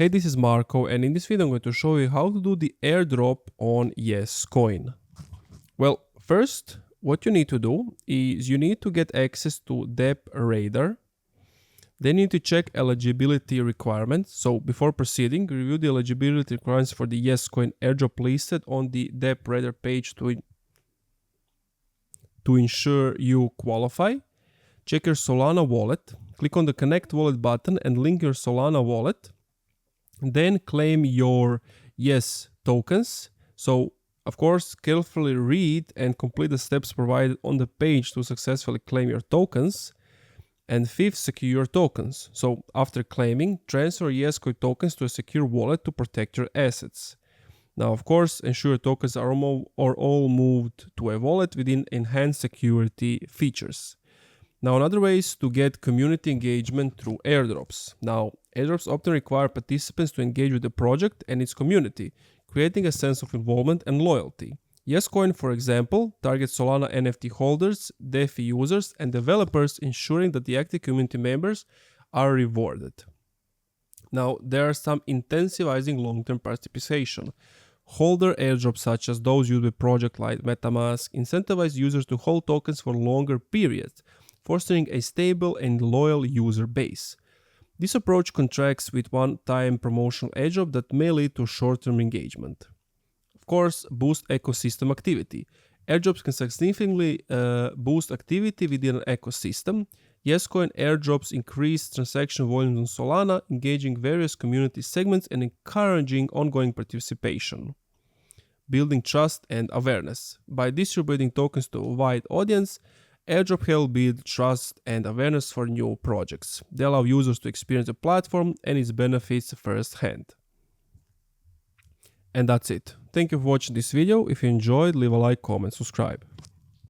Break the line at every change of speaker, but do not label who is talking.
Hey, this is Marco, and in this video I'm going to show you how to do the airdrop on YesCoin. Well, first, what you need to do is you need to get access to Dep Radar. Then you need to check eligibility requirements. So before proceeding, review the eligibility requirements for the YesCoin airdrop listed on the Dep Radar page to ensure you qualify. Check your Solana wallet. Click on the Connect Wallet button and link your Solana wallet. Then claim your Yes tokens. So, of course, carefully read and complete the steps provided on the page to successfully claim your tokens. And fifth, secure your tokens. So, after claiming, transfer YesCoin tokens to a secure wallet to protect your assets. Now, of course, ensure tokens are all moved to a wallet within enhanced security features. Now, another way is to get community engagement through airdrops. Now, airdrops often require participants to engage with the project and its community, creating a sense of involvement and loyalty. YesCoin, for example, targets Solana NFT holders, DeFi users, and developers, ensuring that the active community members are rewarded. Now, there are some incentivizing long-term participation. Holder airdrops such as those used by projects like MetaMask incentivize users to hold tokens for longer periods, fostering a stable and loyal user base. This approach contrasts with one-time promotional airdrop that may lead to short-term engagement. Of course, boost ecosystem activity. Airdrops can significantly boost activity within an ecosystem. YesCoin airdrops increase transaction volumes on Solana, engaging various community segments and encouraging ongoing participation. Building trust and awareness. By distributing tokens to a wide audience, airdrop help build trust and awareness for new projects. They allow users to experience the platform and its benefits firsthand. And that's it. Thank you for watching this video. If you enjoyed, leave a like, comment, subscribe.